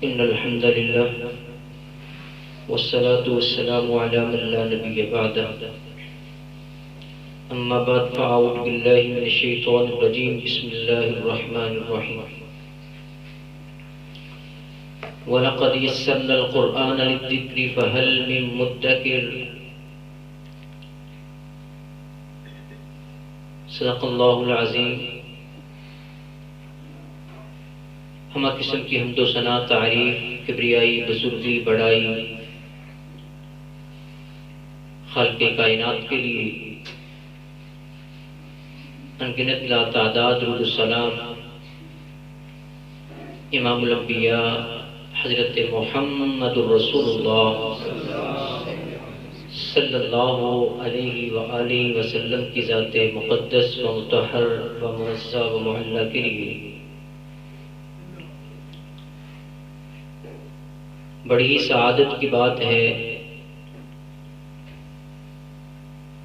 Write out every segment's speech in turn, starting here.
إن الحمد لله والصلاة والسلام على من لا نبي بعده أما بعد فأعوذ بالله من الشيطان الرجيم بسم الله الرحمن الرحيم وَلَقَدْ يَسَّرْنَا الْقُرْآنَ لِلذِّكْرِ فَهَلْ مِن مُدَّكِرٍ صدق اللہ العظیم۔ ہمہ قسم کی حمد و ثنا، تعریف، کبریائی، بزرگی، بڑائی خالق کائنات کے لیے انگنت لا تعداد درود السلام امام الانبیاء حضرت محمد الرسول اللہ صلی اللہ علیہ وآلہ وسلم کی ذات مقدس و مطہر و معزہ و معلیٰ کے لیے بڑی ہی سعادت کی بات ہے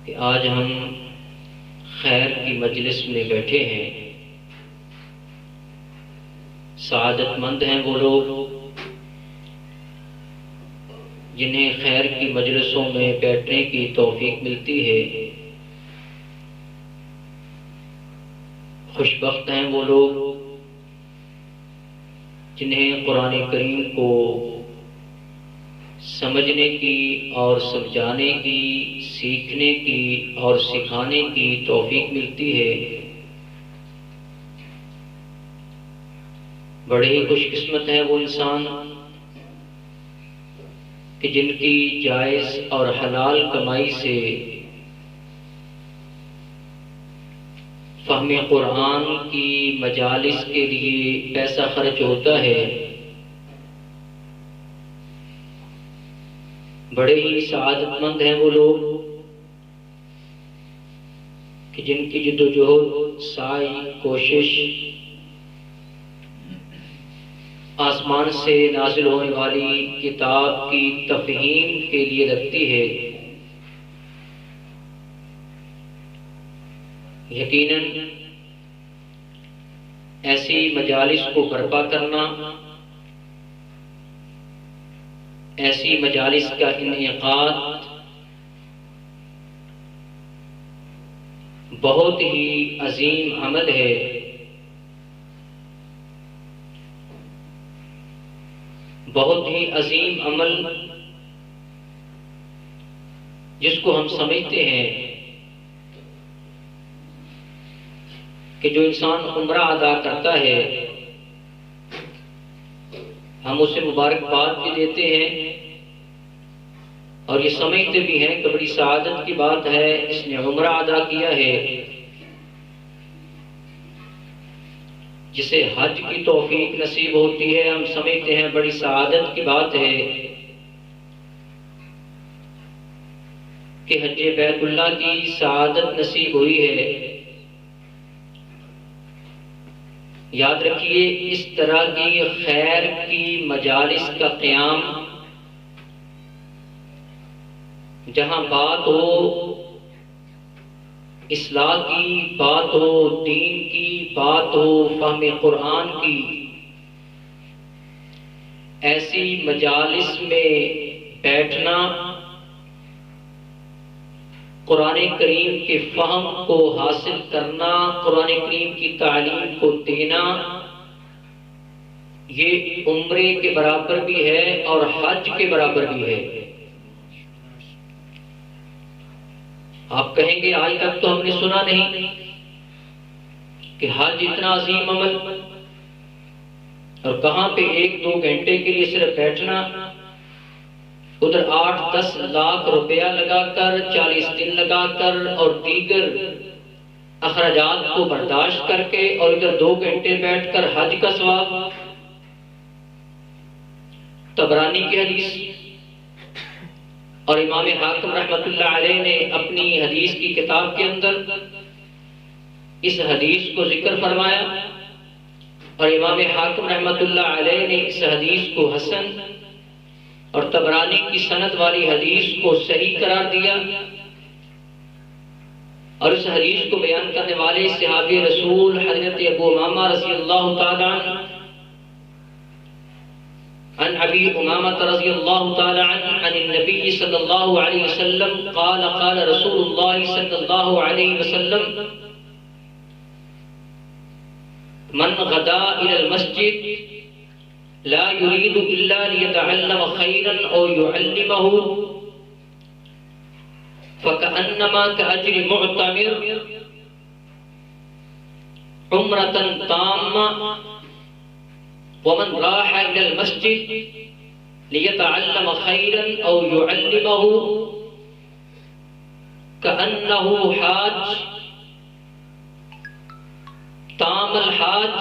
کہ آج ہم خیر کی مجلس میں بیٹھے ہیں۔ سعادت مند ہیں وہ لوگ جنہیں خیر کی مجلسوں میں بیٹھنے کی توفیق ملتی ہے۔ خوش بخت ہیں وہ لوگ جنہیں قرآن کریم کو سمجھنے کی اور سمجھانے کی، سیکھنے کی اور سکھانے کی توفیق ملتی ہے۔ بڑے ہی خوش قسمت ہیں وہ انسان کہ جن کی جائز اور حلال کمائی سے فہم قرآن کی مجالس کے لیے پیسہ خرچ ہوتا ہے۔ بڑے ہی سعادت مند ہیں وہ لوگ کہ جن کی جدوجہد، سعی، کوشش آسمان سے نازل ہونے والی کتاب کی تفہیم کے لیے لگتی ہے۔ یقیناً ایسی مجالس کو برپا کرنا، ایسی مجالس کا انعقاد بہت ہی عظیم عمل ہے۔ بہت ہی عظیم عمل جس کو ہم سمجھتے ہیں کہ جو انسان عمرہ ادا کرتا ہے ہم اسے مبارکباد بھی دیتے ہیں اور یہ سمجھتے بھی ہیں کہ بڑی سعادت کی بات ہے اس نے عمرہ ادا کیا ہے۔ جسے حج کی توفیق نصیب ہوتی ہے ہم سمجھتے ہیں بڑی سعادت کی بات ہے کہ حج بیت اللہ کی سعادت نصیب ہوئی ہے۔ یاد رکھیے اس طرح کی خیر کی مجالس کا قیام جہاں بات ہو اصلاح کی، بات ہو دین کی، بات ہو فہم قرآن کی، ایسی مجالس میں بیٹھنا، قرآن کریم کے فہم کو حاصل کرنا، قرآن کریم کی تعلیم کو دینا، یہ عمرے کے برابر بھی ہے اور حج کے برابر بھی ہے۔ آپ کہیں گے آج تک تو ہم نے سنا نہیں کہ حج اتنا عظیم عمل، اور کہاں پہ 1-2 گھنٹے کے لیے صرف بیٹھنا، ادھر 8-10 لاکھ روپیہ لگا کر، 40 دن لگا کر اور دیگر اخراجات کو برداشت کر کے اور ادھر 2 گھنٹے بیٹھ کر حج کا ثواب۔ طبرانی کی حدیث اور امام حاکم رحمۃ اللہ علیہ نے اپنی حدیث کی کتاب کے اندر اس حدیث کو ذکر فرمایا، اور امام حاکم رحمۃ اللہ علیہ نے اس حدیث کو حسن اور طبرانی کی سند والی حدیث کو صحیح قرار دیا، اور اس حدیث کو بیان کرنے والے صحابی رسول حضرت ابو امامہ رضی اللہ تعالیٰ عنہ ابی امامہ رضی اللہ تعالی عنہ عن النبی صلی اللہ علیہ وسلم قال قال رسول اللہ صلی اللہ علیہ وسلم من غدا الى المسجد لا يريد الا ليتعلم خيرا او يعلمه فكأنما كأجر معتمر عمرة تامة ومن راح إلى المسجد ليتعلم خيرا أو يعلمه كأنه حاج تام الحاج.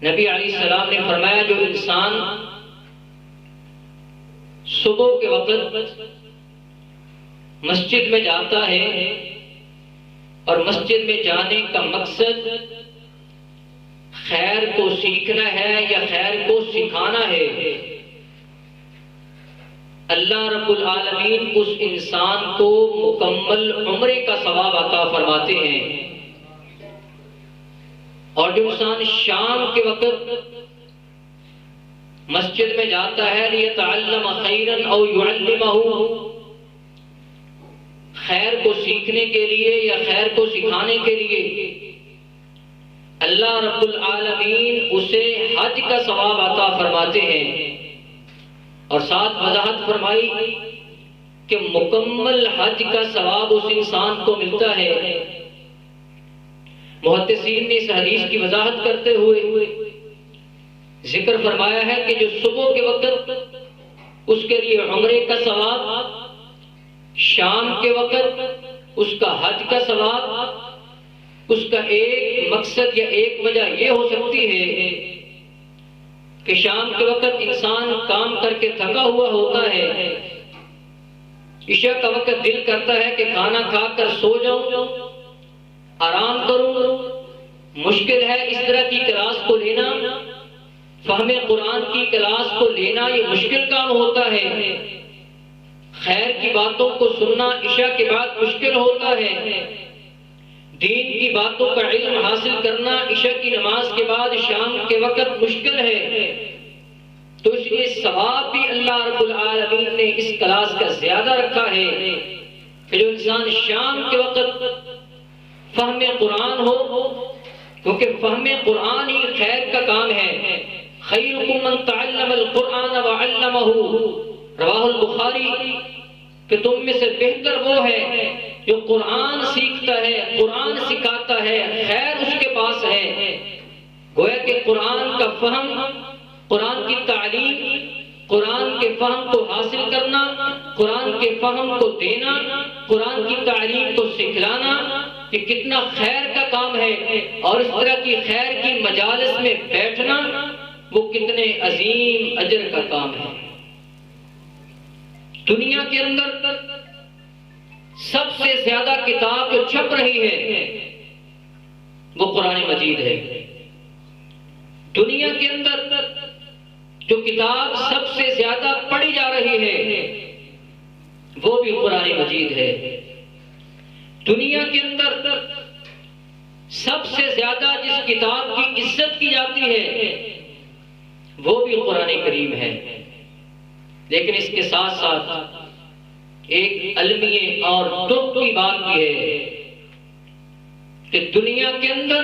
نبی علیہ السلام نے فرمایا جو انسان صبح کے وقت مسجد میں جاتا ہے اور مسجد میں جانے کا مقصد خیر کو سیکھنا ہے یا خیر کو سکھانا ہے، اللہ رب العالمین اس انسان کو مکمل عمرے کا ثواب عطا فرماتے ہیں. اور جو انسان شام کے وقت مسجد میں جاتا ہے لیتعلم خیرا او یعلمہ، خیر کو سیکھنے کے لیے یا خیر کو سکھانے کے لیے، اللہ رب العالمین اسے حج کا ثواب عطا فرماتے ہیں. اور ساتھ وضاحت فرمائی کہ مکمل حج کا ثواب اس انسان کو ملتا ہے. محدثین نے اس حدیث کی وضاحت کرتے ہوئے ذکر فرمایا ہے کہ جو صبح کے وقت اس کے لیے عمرے کا ثواب، شام کے وقت اس کا حج کا ثواب، اس کا ایک مقصد یا ایک وجہ یہ ہو سکتی ہے کہ شام کے وقت انسان کام کر کے تھکا ہوا ہوتا ہے، عشاء کا وقت دل کرتا ہے کہ کھانا کھا کر سو جاؤں، آرام کروں. مشکل ہے اس طرح کی کلاس کو لینا، فہم قرآن کی کلاس کو لینا یہ مشکل کام ہوتا ہے. خیر کی باتوں کو سننا عشاء کے بعد مشکل ہوتا ہے. دین کی باتوں کا علم حاصل کرنا عشاء کی نماز کے بعد شام کے وقت مشکل ہے. تو اس لیے ثواب بھی اللہ رب العالمین نے اس کلاس کا زیادہ رکھا ہے کہ جو انسان شام کے وقت فہم قرآن ہو، کیونکہ فہم قرآن ہی خیر کا کام ہے. خیرکم من تعلم القرآن وعلمہ، رواہ البخاری، کہ تم میں سے بہتر وہ ہے جو قرآن سیکھتا ہے، قرآن سکھاتا ہے، خیر اس کے پاس ہے. گویا کہ قرآن کا فہم، قرآن کی تعلیم، قرآن کے فہم کو حاصل کرنا، قرآن کے فہم کو دینا، قرآن کی تعلیم کو سکھلانا، یہ کتنا خیر کا کام ہے. اور اس طرح کی خیر کی مجالس میں بیٹھنا وہ کتنے عظیم اجر کا کام ہے. دنیا کے اندر سب سے زیادہ کتاب جو چھپ رہی ہے وہ قرآن مجید ہے. دنیا کے اندر جو کتاب سب سے زیادہ پڑھی جا رہی ہے وہ بھی قرآن مجید ہے. دنیا کے اندر سب سے زیادہ جس کتاب کی عزت کی جاتی ہے وہ بھی قرآن کریم ہے. لیکن اس کے ساتھ ساتھ ایک المیہ اور دکھ کی بات بھی ہے کہ دنیا کے اندر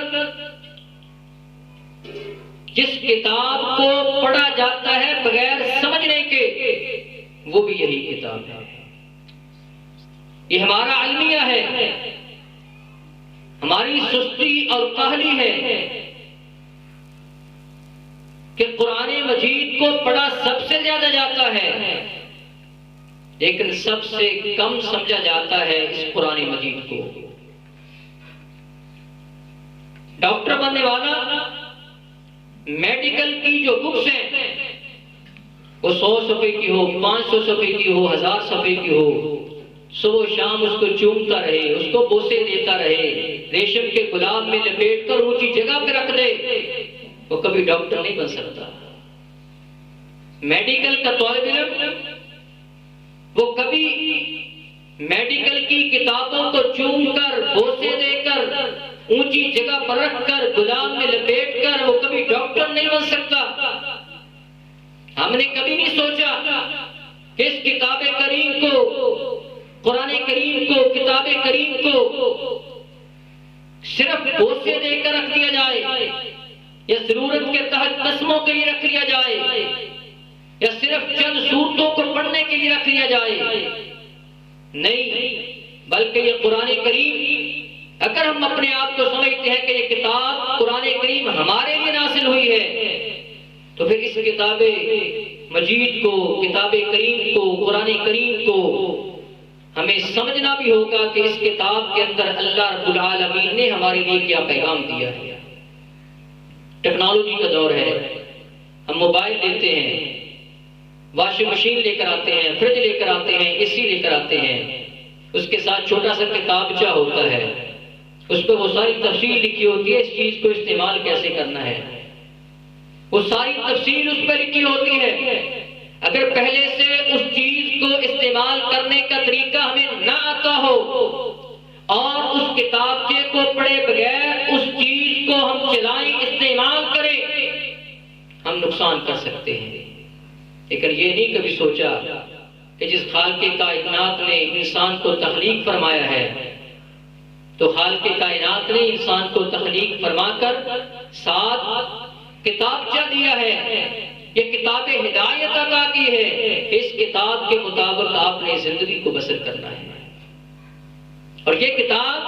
جس کتاب کو پڑھا جاتا ہے بغیر سمجھنے کے وہ بھی یہی کتاب ہے. یہ ہمارا المیہ ہے، ہماری سستی اور کاہلی ہے کہ قرآن مجید کو پڑھا سب سے زیادہ جاتا ہے لیکن سب سے کم سمجھا جاتا ہے اس قرآن مجید کو. ڈاکٹر بننے والا میڈیکل کی جو بکس ہیں وہ 100 صفحے کی ہو، 500 صفحے کی ہو، 1000 صفحے کی ہو، صبح شام اس کو چومتا رہے، اس کو بوسے دیتا رہے، ریشم کے گلاب میں لپیٹ کر اونچی جگہ پہ رکھ دے، وہ کبھی ڈاکٹر نہیں بن سکتا. میڈیکل کا طالب علم وہ کبھی میڈیکل کی کتابوں کو چوم کر، بوسے دے کر، اونچی جگہ پر رکھ کر، گلاب میں لپیٹ کر وہ کبھی ڈاکٹر نہیں بن سکتا. ہم نے کبھی نہیں سوچا کہ اس کتاب کریم کو، قرآن کریم کو، کتاب کریم کو صرف بوسے دے کر رکھ دیا جائے، یا ضرورت کے تحت قسموں کے لیے رکھ لیا جائے، یا صرف چند صورتوں کو پڑھنے کے لیے رکھ لیا جائے۔ نہیں، بلکہ یہ قرآن کریم، اگر ہم اپنے آپ کو سمجھتے ہیں کہ یہ کتاب قرآن کریم ہمارے لیے نازل ہوئی ہے، تو پھر اس کتاب مجید کو، کتاب کریم کو، قرآن کریم کو ہمیں سمجھنا بھی ہوگا کہ اس کتاب کے اندر اللہ رب العالمین نے ہمارے لیے کیا پیغام دیا ہے۔ ٹیکنالوجی کا دور ہے، ہم موبائل لیتے ہیں، واشنگ مشین لے کر آتے ہیں، فریج لے کر آتے ہیں، اے سی لے کر آتے ہیں، اس کے ساتھ چھوٹا سا کتابچہ ہوتا ہے، اس پہ وہ ساری تفصیل لکھی ہوتی ہے، اس چیز کو استعمال کیسے کرنا ہے، وہ ساری تفصیل اس پہ لکھی ہوتی ہے۔ اگر پہلے سے اس چیز کو استعمال کرنے کا طریقہ ہمیں نہ آتا ہو اور اس کتابچے کو پڑھے بغیر اس چیز کو ہم چلائیں، استعمال کریں، ہم نقصان کر سکتے ہیں۔ لیکن یہ نہیں کبھی سوچا کہ جس خالق کائنات نے انسان کو تخلیق فرمایا ہے، تو خالق کائنات نے انسان کو تخلیق فرما کر ساتھ کتابچہ دیا ہے، یہ کتاب ہدایت عطا کی ہے کہ اس کتاب کے مطابق آپ نے زندگی کو بسر کرنا ہے۔ اور یہ کتاب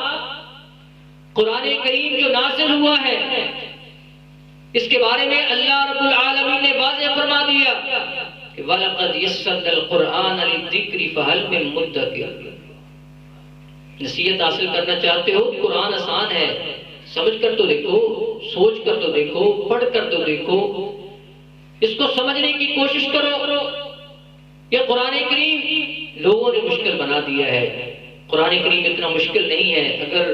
قرآن کریم جو نازل ہوا ہے، اس کے بارے میں اللہ رب العالمین نے واضح فرما دیا کہ وَلَقَدْ يَسَّرْنَا الْقُرْآنَ لِلذِّكْرِ فَهَلْ مِن مُدَّكِرٍ۔ نصیحت حاصل کرنا چاہتے ہو، قرآن آسان ہے، سمجھ کر تو دیکھو، سوچ کر تو دیکھو، پڑھ کر تو دیکھو، اس کو سمجھنے کی کوشش کرو۔ یہ قرآن کریم لوگوں نے مشکل بنا دیا ہے۔ قرآن کریم اتنا مشکل نہیں ہے، اگر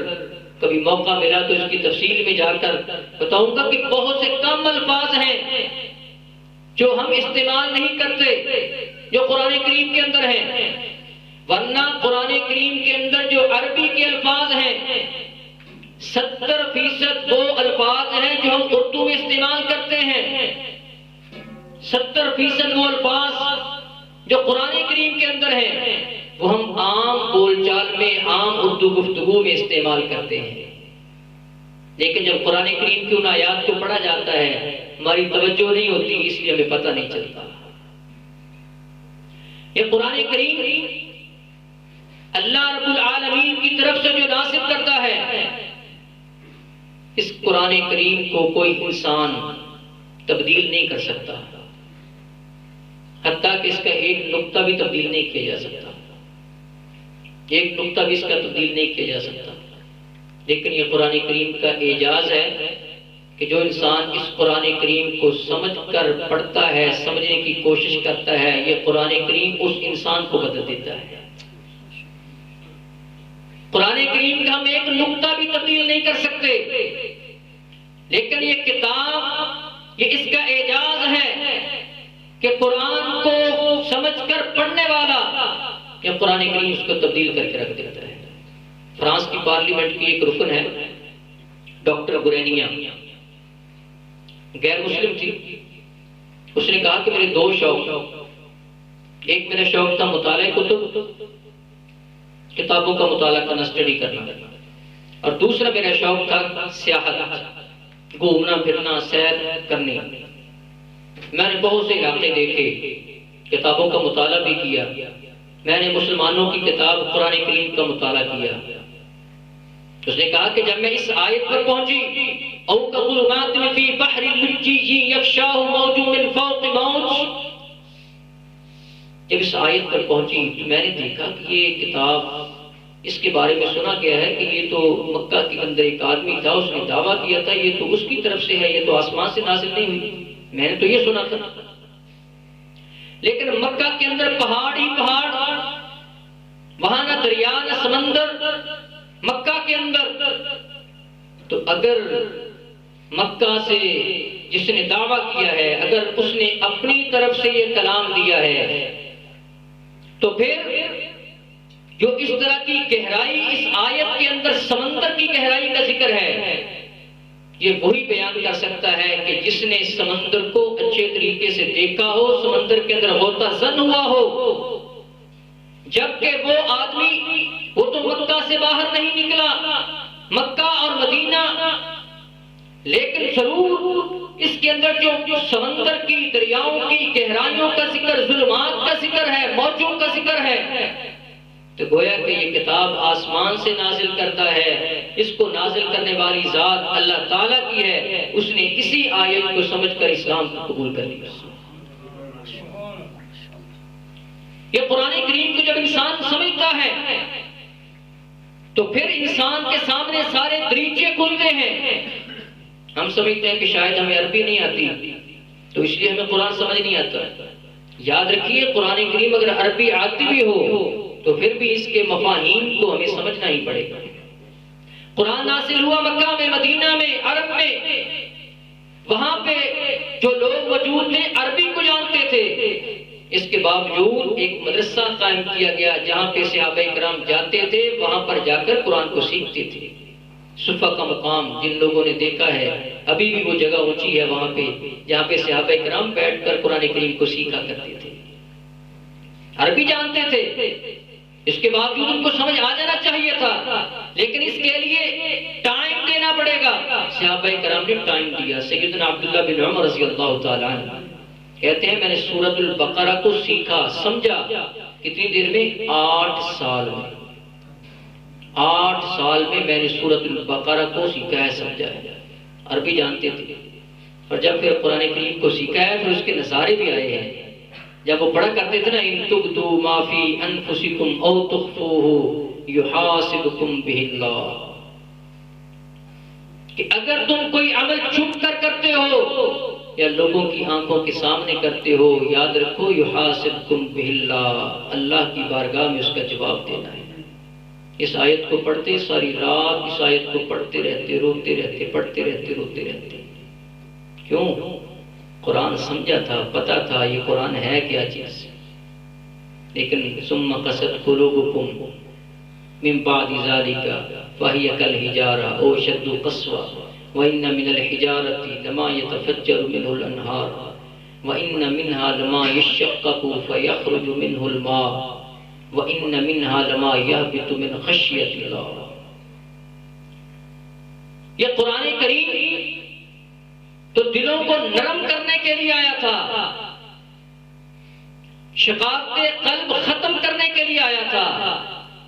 کبھی موقع ملا تو اس کی تفصیل میں جا کر بتاؤں گا کہ بہت سے کم الفاظ ہیں جو ہم استعمال نہیں کرتے، جو قرآن کریم کے اندر ہیں، ورنہ قرآن کریم کے اندر جو عربی کے الفاظ ہیں 70% وہ الفاظ ہیں جو ہم اردو میں استعمال کرتے ہیں، 70% وہ الفاظ جو قرآن کریم کے اندر ہیں وہ ہم عام بول چال میں، عام اردو گفتگو میں استعمال کرتے ہیں۔ لیکن جب قرآن کریم کی ان آیات کو پڑھا جاتا ہے ہماری توجہ نہیں ہوتی، اس لیے ہمیں پتہ نہیں چلتا۔ یہ قرآن کریم اللہ رب العالمین کی طرف سے جو نازل کرتا ہے، اس قرآن کریم کو کوئی انسان تبدیل نہیں کر سکتا، حتیٰ کہ اس کا ایک نقطہ بھی تبدیل نہیں کیا جا سکتا، ایک نقطہ بھی اس کا تبدیل نہیں کیا جا سکتا۔ لیکن یہ قرآن کریم کا اعجاز ہے کہ جو انسان اس قرآن کریم کو سمجھ کر پڑھتا ہے، سمجھنے کی کوشش کرتا ہے، یہ قرآن کریم اس انسان کو بدل دیتا ہے۔ قرآن کریم کا ہم ایک نقطہ بھی تبدیل نہیں کر سکتے، لیکن یہ کتاب، یہ اس کا اعجاز ہے کہ قرآن کو سمجھ کر پڑھنے والا، یہ قرآن کریم اس کو تبدیل کر کے رکھ دیتا ہے۔ فرانس کی پارلیمنٹ کی ایک رکن ہے ڈاکٹر گورینیا، غیر مسلم تھی۔ اس نے کہا کہ میرے دو شوق، ایک میرا شوق تھا مطالعہ کتب، کتابوں کا مطالعہ کرنا، اسٹڈی کرنا، اور دوسرا میرا شوق تھا سیاحت، گھومنا پھرنا، سیر کرنے۔ میں نے بہت سے علاقے دیکھے، کتابوں کا مطالعہ بھی کیا، میں نے مسلمانوں کی کتاب قرآن کریم کا مطالعہ کیا۔ اس نے کہا کہ جب میں اس آیت پر پہنچی، او کظلمات فی بحر لجی یغشاہ موج من فوق موج، جب اس آیت پر پہنچی تو میں نے دیکھا کہ یہ کتاب، اس کے بارے میں سنا گیا ہے کہ یہ تو مکہ کے اندر ایک آدمی تھا، اس نے دعویٰ کیا تھا یہ تو اس کی طرف سے ہے، یہ تو آسمان سے نازل نہیں ہوئی، میں نے تو یہ سنا تھا۔ لیکن مکہ کے اندر پہاڑ ہی پہاڑ، وہاں نہ دریا نہ سمندر، مکہ کے اندر، تو اگر مکہ سے جس نے دعویٰ کیا ہے، اگر اس نے اپنی طرف سے یہ کلام دیا ہے، تو پھر جو اس طرح کی گہرائی اس آیت کے اندر سمندر کی گہرائی کا ذکر ہے، یہ وہی بیان کر سکتا ہے کہ جس نے سمندر کو اچھے طریقے سے دیکھا ہو، سمندر کے اندر غوطہ زن ہوا ہو، جبکہ وہ آدمی وہ تو مکہ سے باہر نہیں نکلا، مکہ اور مدینہ، لیکن ضرور اس کے اندر جو سمندر کی، دریاؤں کی گہرائیوں کا ذکر، ظلمات کا ذکر ہے، موجوں کا ذکر ہے، تو گویا کہ یہ کتاب آسمان سے نازل کرتا ہے، اس کو نازل کرنے والی ذات اللہ تعالیٰ کی ہے، اس نے اسی آیت کو سمجھ کر اسلام کو قبول کر لیا۔ یہ قرآن کریم کو جب انسان سمجھتا ہے تو پھر انسان کے سامنے سارے دریچے کھلتے ہیں۔ ہم سمجھتے ہیں کہ شاید ہمیں عربی نہیں آتی تو اس لیے ہمیں قرآن سمجھ نہیں آتا۔ یاد رکھیے قرآن کریم اگر عربی آتی بھی ہو تو پھر بھی اس کے مفاہیم کو ہمیں سمجھنا ہی پڑے گا۔ قرآن نازل ہوا مکہ میں، مدینہ میں، عرب میں، وہاں پہ جو لوگ موجود تھے عربی کو جانتے تھے، اس کے باوجود ایک مدرسہ قائم کیا گیا جہاں پہ صحابہ کرام جاتے تھے، وہاں پر جا کر قرآن کو سیکھتے تھے۔ صفہ کا مقام جن لوگوں نے دیکھا ہے، ابھی بھی وہ جگہ اونچی ہے وہاں پہ جہاں پہ صحابہ کرام بیٹھ کر قرآن کریم کو سیکھا کرتے تھے، عربی جانتے تھے، اس کے باوجود ان کو سمجھ آ جانا چاہیے تھا، لیکن اس کے لیے ٹائم دینا پڑے گا۔ صحابہ کرام نے ٹائم دیا۔ سیدنا عبداللہ بن عمر رضی اللہ تعالیٰ عنہ کہتے ہیں میں نے سورۃ البقرہ کو سیکھا، سمجھا، کتنی دیر میں؟ 8 سال میں۔ 8 سال میں میں نے سورۃ البقرہ کو سیکھا ہے، سمجھا ہے، عربی جانتے تھے، اور جب پھر قرآن کریم کو سیکھا ہے پھر اس کے نظارے بھی آئے ہیں۔ جب وہ پڑھا کرتے تھے نا، ان تبدوا ما فی انفسکم او تخفوہ یحاسبکم بہ اللہ، کہ اگر تم کوئی عمل چھپ کر کرتے ہو یا لوگوں کی آنکھوں کے سامنے کرتے ہو، یاد رکھو یحاسبکم بہ اللہ، اللہ کی بارگاہ میں اس کا جواب دینا ہے۔ اس آیت کو پڑھتے ساری رات، اس آیت کو پڑھتے رہتے، روتے رہتے، پڑھتے رہتے، روتے رہتے۔ کیوں؟ قرآن سمجھا تھا، پتا تھا یہ قرآن ہے کیا چیز۔ لیکن ثم قست قلوبکم من بعد ذلک فہی کالحجارہ او اشد قسوہ وان من الحجارۃ لما يتفجر منه الانہار وان منها لما يشقق فيخرج منه الماء وان منها لما يهبط من خشیۃ اللہ۔ یہ قرآن کریم تو دلوں کو نرم کرنے کے لیے آیا تھا، شقاق قلب ختم کرنے کے لیے آیا تھا،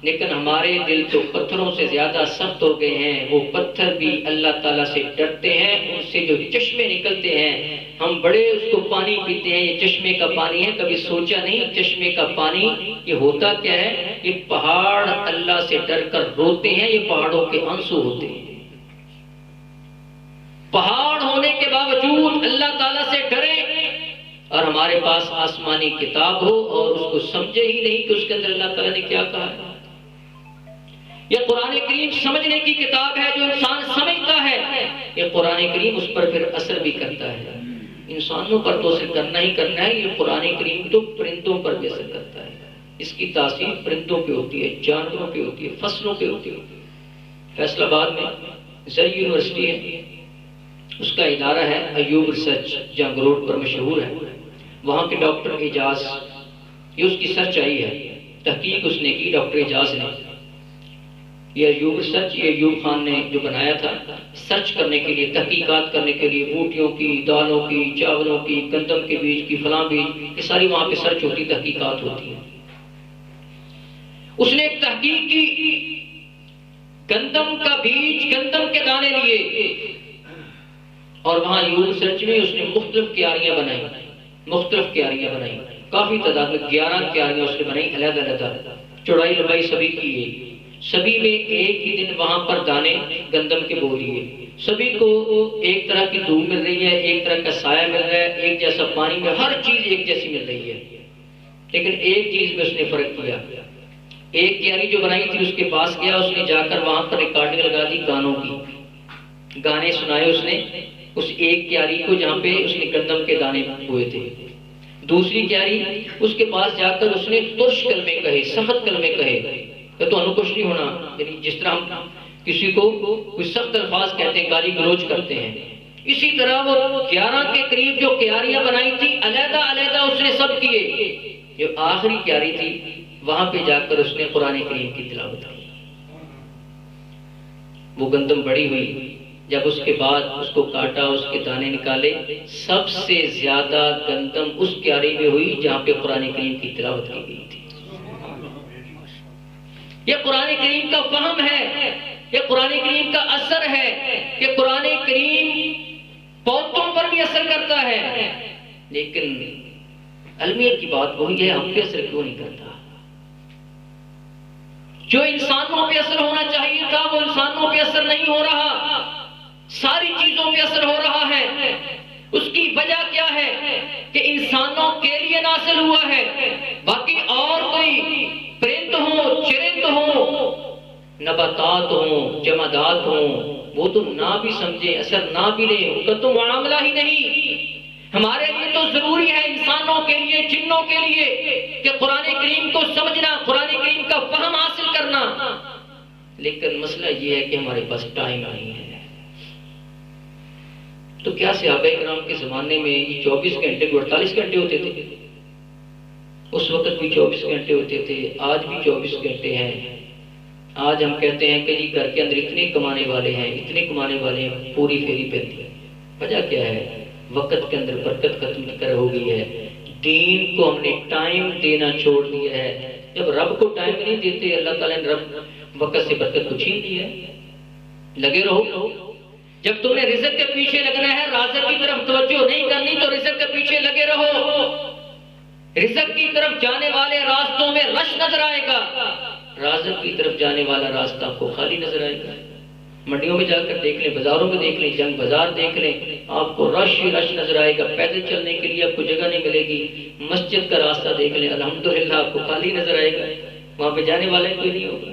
لیکن ہمارے دل تو پتھروں سے زیادہ سخت ہو گئے ہیں۔ وہ پتھر بھی اللہ تعالیٰ سے ڈرتے ہیں، ان سے جو چشمے نکلتے ہیں ہم بڑے اس کو پانی پیتے ہیں، یہ چشمے کا پانی ہے، کبھی سوچا نہیں چشمے کا پانی یہ ہوتا کیا ہے؟ یہ پہاڑ اللہ سے ڈر کر روتے ہیں، یہ پہاڑوں کے آنسو ہوتے ہیں۔ پہاڑ ہونے کے باوجود اللہ تعالیٰ سے ڈریں، اور ہمارے پاس آسمانی کتاب ہو اور اس کو سمجھے ہی نہیں کہ اس کے اندر اللہ تعالیٰ نے کیا کہا ہے۔ یہ قرآن کریم سمجھنے کی کتاب ہے، جو انسان سمجھتا ہے یہ قرآن کریم اس پر پھر اثر بھی کرتا ہے۔ انسانوں پر تو اثر کرنا ہی کرنا ہے، یہ قرآن کریم تو پرندوں پر بھی اثر کرتا ہے۔ اس کی تاثیر پرندوں پہ ہوتی ہے، جانوروں پہ ہوتی ہے، فصلوں پہ ہوتی ہے۔ فیصل آباد میں زرعی یونیورسٹی ہے، اس کا ادارہ ہے ایوب ریسرچ، جنگ روڈ پر مشہور ہے۔ وہاں کے ڈاکٹر اعجاز، یہ اس کی سرچ آئی ہے، تحقیق اس نے کی ڈاکٹر اعجاز نے۔ یہ ایوب ریسرچ، یہ ایوب خان نے جو بنایا تھا سرچ کرنے کے لیے، تحقیقات کرنے کے لیے، بوٹیوں کی، دالوں کی، چاولوں کی، گندم کے بیج کی، فلاں بیج، یہ ساری وہاں پہ سرچ ہوتی، تحقیقات ہوتی ہیں۔ اس نے ایک تحقیق کی، گندم کا بیج، گندم کے دانے لیے، اور وہاں ایوب ریسرچ میں اس نے مختلف کیاریاں بنائی، کافی تعداد میں 11 کیاریاں اس نے بنائی، علیحدہ علیحدہ، چوڑائی لمبائی سبھی کی ہے۔ سبھی میں ایک ہی دن وہاں پر دانے گندم کے بو دیے، سبھی کو ایک طرح کی دھوپ مل رہی ہے، ایک طرح کا سایہ مل رہا ہے، ایک جیسا پانی میں، ہر چیز ایک جیسی مل رہی ہے، لیکن ایک چیز میں اس نے فرق کیا۔ ایک کیاری جو بنائی تھی اس کے پاس گیا، اس نے جا کر وہاں پر ریکارڈنگ لگا دی گانوں کی، گانے سنائے اس نے اس ایک کیاری کو جہاں پہ اس نے گندم کے دانے ہوئے تھے۔ دوسری کیاری اس کے پاس جا کر اس نے ترش کلمے کہے، سخت کلمے کہے کہ تو انو کچھ نہیں ہونا، یعنی جس طرح ہم کسی کو کوئی سخت الفاظ کہتے ہیں، گالی گلوچ کرتے ہیں. اسی طرح وہ 11 کے قریب جو کیاریاں بنائی تھی علیحدہ علیحدہ اس نے سب کیے. جو آخری کیاری تھی وہاں پہ جا کر اس نے قرآن کریم کی تلاوت کی. وہ گندم بڑی ہوئی، جب اس کے بعد اس کو کاٹا، اس کے دانے نکالے، سب سے زیادہ گندم اس کیاری میں ہوئی جہاں پہ قرآن کریم کی تلاوت کی گئی تھی. یہ قرآن کریم کا فہم ہے، یہ قرآن کریم کا اثر ہے. یہ قرآن کریم پودوں پر بھی اثر کرتا ہے، لیکن علمیت کی بات وہی ہے، ہم پہ اثر کیوں نہیں کرتا؟ جو انسانوں پہ اثر ہونا چاہیے تھا وہ انسانوں پہ اثر نہیں ہو رہا، ساری چیزوں پہ اثر ہو رہا ہے. اس کی وجہ کیا ہے کہ انسانوں کے لیے نازل ہوا ہے. باقی اور کوئی پرند ہوں، چرند ہوں، نباتات ہوں، جمادات ہوں، وہ تو نہ بھی سمجھیں، اثر نہ بھی لیں، ان کا تو معاملہ ہی نہیں. ہمارے لیے تو ضروری ہے، انسانوں کے لیے، جنوں کے لیے، کہ قرآن کریم کو سمجھنا، قرآن کریم کا فہم حاصل کرنا. لیکن مسئلہ یہ ہے کہ ہمارے پاس ٹائم نہیں ہے. تو کیا صحابہ کرام کے زمانے میں یہ 24 گھنٹے 48 گھنٹے ہوتے تھے؟ اس وقت بھی 24 گھنٹے ہوتے تھے، آج بھی 24 گھنٹے ہیں. آج ہم کہتے ہیں کہ جی گھر کے اندر اتنے کمانے والے ہیں، اتنے کمانے والے ہیں، پوری پھیری پھیلتی ہے. وجہ کیا ہے؟ وقت کے اندر برکت ختم کر ہو گئی ہے. دین کو ہم نے ٹائم دینا چھوڑ دیا ہے. جب رب کو ٹائم نہیں دیتے، اللہ تعالیٰ نے رب وقت سے برکت کو چھین دی ہے. لگے رہو. جب تمہیں رزق کے پیچھے لگنا ہے، رازق کی طرف توجہ نہیں کرنی، تو رزق کے پیچھے لگے رہو. رزق کی طرف جانے والے راستوں میں رش نظر آئے گا، رازق کی طرف جانے والا راستہ آپ کو خالی نظر آئے گا. منڈیوں میں جا کر دیکھ لیں، بازاروں میں دیکھ لیں، جنگ بازار دیکھ لیں، آپ کو رش ہی رش نظر آئے گا. پیدل چلنے کے لیے آپ کو جگہ نہیں ملے گی. مسجد کا راستہ دیکھ لیں، الحمدللہ آپ کو خالی نظر آئے گا، وہاں پہ جانے والا ہی کوئی نہیں ہوگا.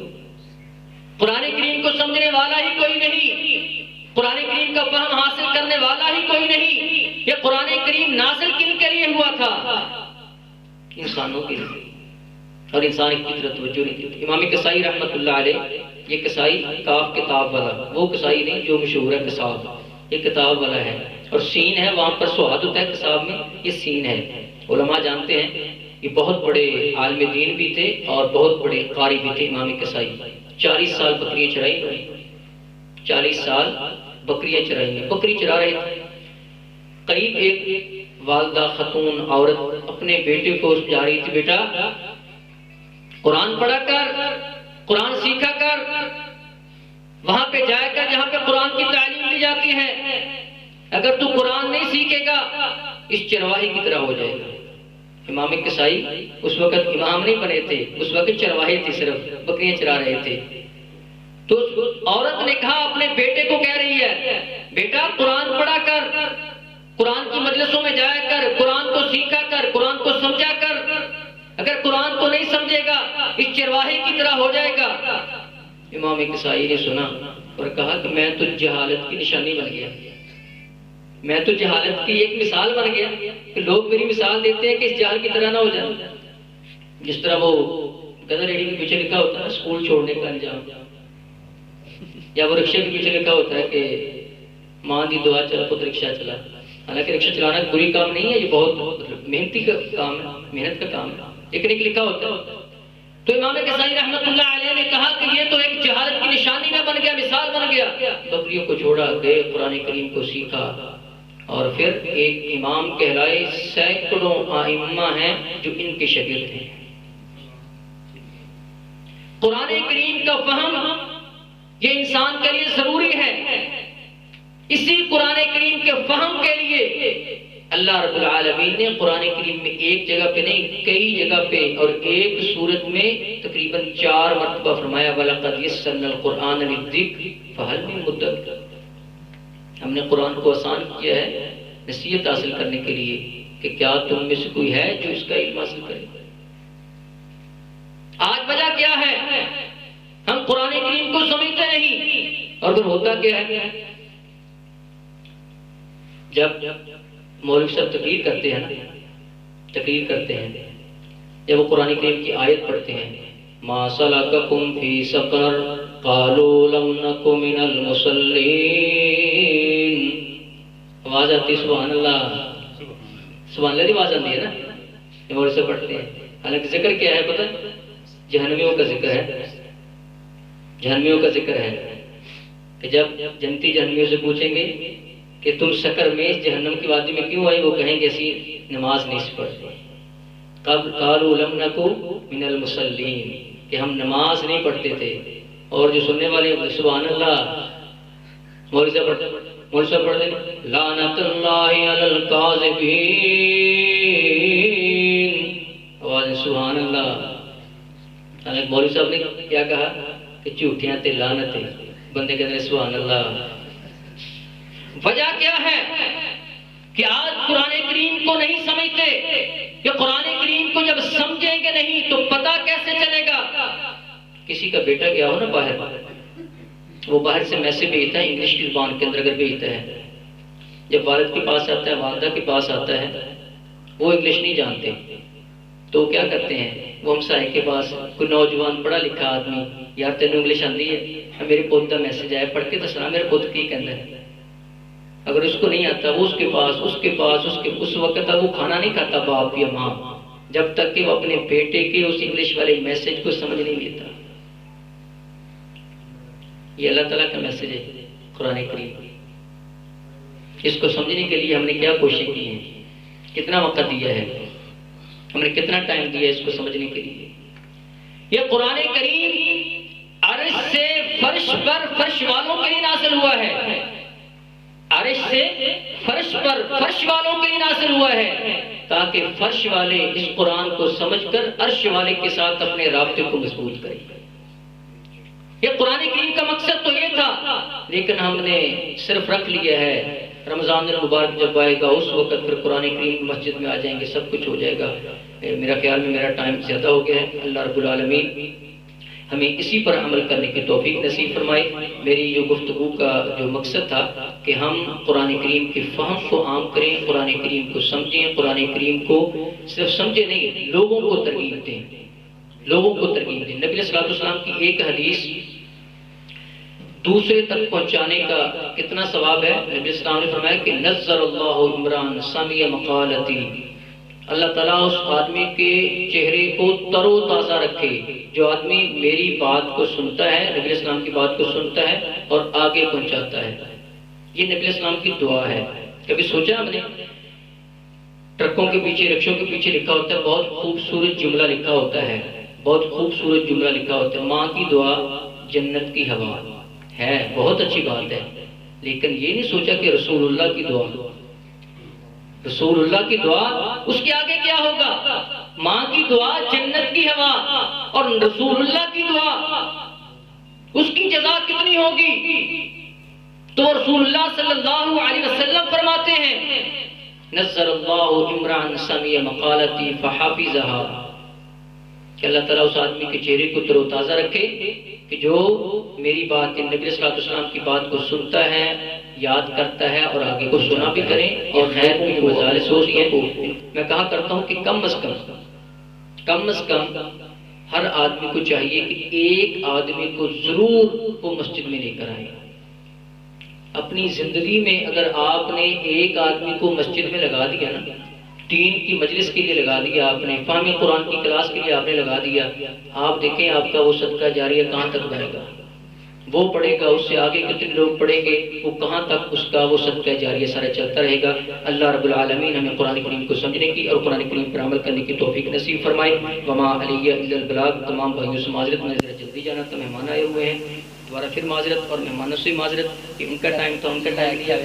قرآن کریم کو سمجھنے والا ہی کوئی نہیں، قرآن کریم کا فہم حاصل کرنے والا ہی کوئی نہیں. یہ قرآن کریم نازل کن کے لیے ہوا تھا؟ انسانوں کے لیے. اور انسان کی طرف توجہ نہیں دیتے. امام کسائی رحمۃ اللہ علیہ، یہ کسائی کاف کتاب والا، وہ کسائی نہیں جو مشہور ہے کساب، یہ کتاب والا ہے. اور سین ہے، وہاں پر سواد ہوتا ہے کساب میں، یہ سین ہے. علماء جانتے ہیں یہ بہت بڑے عالم دین بھی تھے اور بہت بڑے قاری بھی تھے. امام کسائی 40 سال بکریاں چرائی، 40 سال بکریاں چرائی ہیں. بکری چرا رہے تھے. قریب ایک والدہ خاتون عورت اپنے بیٹے کو جا رہی تھی، بیٹا قرآن پڑھا کر، قرآن سیکھا کر، وہاں پہ جائے کر جہاں پہ قرآن کی تعلیم دی جاتی ہے. اگر تو قرآن نہیں سیکھے گا اس چرواہی کی طرح ہو جائے گا. امام کسائی اس وقت امام نہیں بنے تھے، اس وقت چرواہے تھے، صرف بکریاں چرا رہے تھے. تو عورت نے کہا اپنے بیٹے کو کہہ رہی ہے، بیٹا قرآن پڑھا کر، قرآن کی مجلسوں میں جایا کر، قرآن کو سیکھا کر، قرآن کو سمجھا کر. اگر قرآن کو نہیں سمجھے گا اس چرواہے کی طرح ہو جائے گا. امام کسائی نے سنا اور کہا کہ میں تو جہالت کی نشانی بن گیا، میں تو جہالت کی ایک مثال بن گیا کہ لوگ میری مثال دیتے ہیں کہ اس جہل کی طرح نہ ہو جائے. جس طرح وہ گدھا ریڈی کے پیچھے لکھا ہوتا ہے اسکول چھوڑنے کا انجام، یا وہ رکشے کے پیچھے لکھا ہوتا ہے کہ ماں دی دعا چل پتر رکشہ چلا. حالانکہ رکشہ چلانا بری کام نہیں ہے، یہ بہت محنتی کا کام ہے، محنت کا کام ہے، لیکن ایک لکھا ہوتا ہے. تو امام کسائی رحمۃ اللہ علیہ نے کہا کہ یہ تو ایک جہالت کی نشانی نہ بن گیا، مثال بن گیا. بکریوں کو چھوڑا، گئے قرآن کریم کو سیکھا اور پھر ایک امام کہلائے. سینکڑوں ائمہ ہیں جو ان کے شاگرد ہیں. قرآن کریم کا فہم یہ انسان کے لیے ضروری ہے. اسی قرآن کریم کے فہم کے لیے اللہ رب العالمین نے قرآن کریم میں ایک جگہ پہ نہیں کئی جگہ پہ اور ایک صورت میں تقریباً 4 مرتبہ فرمایا وَلَقَدْ يَسَّرْنَا الْقُرْآنَ لِلذِّكْرِ فَهَلْ مِن مُدَّكِرٍ. ہم نے قرآن کو آسان کیا ہے نصیحت حاصل کرنے کے لیے کہ کیا تم میں سے کوئی ہے جو اس کا علم حاصل کرے. آج وجہ کیا ہے؟ ہم قرآن کریم کو سمجھتے نہیں. اور پھر ہوتا کیا ہے؟ جب مولوی صاحب تقریر کرتے ہیں، جب وہ قرآن کریم کی آیت پڑھتے ہیں، ما سلککم فی سقر قالوا لم نک من المصلین. آواز آتی سبحان اللہ، سبحان اللہ کی آواز آتی ہے نا، یہ اور سے پڑھتے ہیں. حالانکہ ذکر کیا ہے پتہ؟ جہنمیوں کا ذکر ہے. جہنمیوں کا ذکر ہے کہ جب جنتی جہنمیوں سے پوچھیں گے کہ تم سکر میں اس جہنم کی وادی میں کیوں آئے، وہ کہیں گے اسی نماز نہیں پڑھتے. قالوا لم نک من المصلین، کہ ہم نماز نہیں پڑھتے تھے. اور جو سننے والے سبحان اللہ مولوی صاحب پڑھتے ہیں لعنت اللہ علی الکاذبین. آواز سبحان اللہ. حالانکہ مولوی صاحب نے کیا کہا کہ جھوٹیاں تے لعنت ہے. بندے کہتے ہیں سبحان اللہ. وجہ کیا ہے کہ آج قرآن کریم کو نہیں سمجھتے کہ قرآن کریم کو جب سمجھیں گے نہیں تو پتہ کیسے چلے گا. کسی کا بیٹا گیا ہو نا باہر، وہ باہر سے میسج بھیجتا ہے انگلش کی زبان کے اندر اگر بھیجتا ہے، جب والد کے پاس آتا ہے والدہ کے پاس آتا ہے وہ انگلش نہیں جانتے تو کیا کرتے ہیں، وہ ہمسائے کے پاس کوئی نوجوان پڑھا لکھا آدمی، یار تینوں انگلش آتی ہے، میرے پوت کا میسج آیا پڑھ کے دسنا میرے پوت کی کہنا ہے. اگر اس کو نہیں آتا وہ اس کے پاس اس وقت تک وہ کھانا نہیں کھاتا باپ یا ماں جب تک کہ وہ اپنے بیٹے کے اس انگلش والے میسج کو سمجھ نہیں لیتا. یہ اللہ تعالیٰ کا میسج ہے قرآن کریم. اس کو سمجھنے کے لیے ہم نے کیا کوشش کی ہے، کتنا وقت دیا ہے، ہم نے کتنا ٹائم دیا اس کو سمجھنے کے لیے. یہ قرآن کریم عرش سے فرش پر فرش والوں کے لیے نازل ہوا ہے. عرش سے فرش پر فرش والوں کے لیے نازل ہوا ہے تاکہ فرش والے اس قرآن کو سمجھ کر عرش والے کے ساتھ اپنے رابطے کو مضبوط کریں. یہ قرآن کریم کا مقصد تو یہ تھا، لیکن ہم نے صرف رکھ لیا ہے رمضان المبارک جب آئے گا اس وقت پھر قرآن کریم مسجد میں آ جائیں گے، سب کچھ ہو جائے گا. میرا خیال میں میرا ٹائم زیادہ ہو گیا ہے. اللہ رب العالمین ہمیں اسی پر عمل کرنے کی توفیق نصیب فرمائے. میری جو گفتگو کا جو مقصد تھا کہ ہم قرآن کریم کے فہم کو عام کریں، قرآن کریم کو سمجھیں، قرآن کریم کو صرف سمجھے نہیں لوگوں کو ترغیب دیں، لوگوں کو ترغیب دیں. نبی صلی اللہ علیہ وسلم کی ایک حدیث دوسرے تک پہنچانے کا کتنا ثواب ہے. نبی صلی اللہ علیہ وسلم نے فرمایا کہ نظر اللہ عمران سمی مقالتی، اللہ تعالیٰ اس آدمی کے چہرے کو تر و تازہ رکھے جو آدمی میری بات کو سنتا ہے، نبی علیہ السلام کی بات کو سنتا ہے اور آگے پہنچاتا ہے. یہ نبی علیہ السلام کی دعا ہے. کبھی سوچا ہم نے ٹرکوں کے پیچھے رکشوں کے پیچھے لکھا ہوتا ہے بہت خوبصورت جملہ لکھا ہوتا ہے، بہت خوبصورت جملہ لکھا ہوتا ہے ماں کی دعا جنت کی ہوا ہے. بہت اچھی بات ہے، لیکن یہ نہیں سوچا کہ رسول اللہ کی دعا، رسول اللہ کی دعا اس کے آگے کیا ہوگا. ماں کی دعا جنت کی ہوا اور رسول اللہ کی دعا اس کی جزا کتنی ہوگی. تو رسول اللہ صلی اللہ علیہ وسلم فرماتے ہیں نظر اللہ عمران سمی مقالتی فحافظها، کہ اللہ تعالیٰ اس آدمی کے چہرے کو تر و تازہ رکھے کہ جو میری بات نبی صلی اللہ علیہ وسلم کی بات کو سنتا ہے، یاد کرتا ہے اور آگے کو سنا بھی کریں. اور خیر کی مجالس ہوتی ہیں. میں کہا کرتا ہوں کہ کم از کم ہر آدمی کو چاہیے کہ ایک آدمی کو ضرور وہ مسجد میں لے کر آئے. اپنی زندگی میں اگر آپ نے ایک آدمی کو مسجد میں لگا دیا نا، دین کی مجلس کے لیے لگا دیا آپ نے، فہم قرآن کی کلاس کے لیے آپ نے لگا دیا، آپ دیکھیں آپ کا وہ صدقہ جاریہ کہاں تک بنے گا. وہ پڑھے گا، اس سے آگے کتنے لوگ پڑھیں گے، وہ کہاں تک اس کا وہ صدقہ جاریہ سارا چلتا رہے گا. اللہ رب العالمین ہمیں قرآن کریم کو سمجھنے کی اور قرآن کریم پر عمل کرنے کی توفیق نصیب فرمائے. وما علی الا البلاغ. تمام بھائیوں سے معذرت، میں ذرا جلدی جانا تھا، مہمان آئے ہوئے ہیں، دوبارہ پھر معذرت اور مہمانوں سے معذرت کہ ان کا ٹائم تھا، ان کا ٹائم لیا.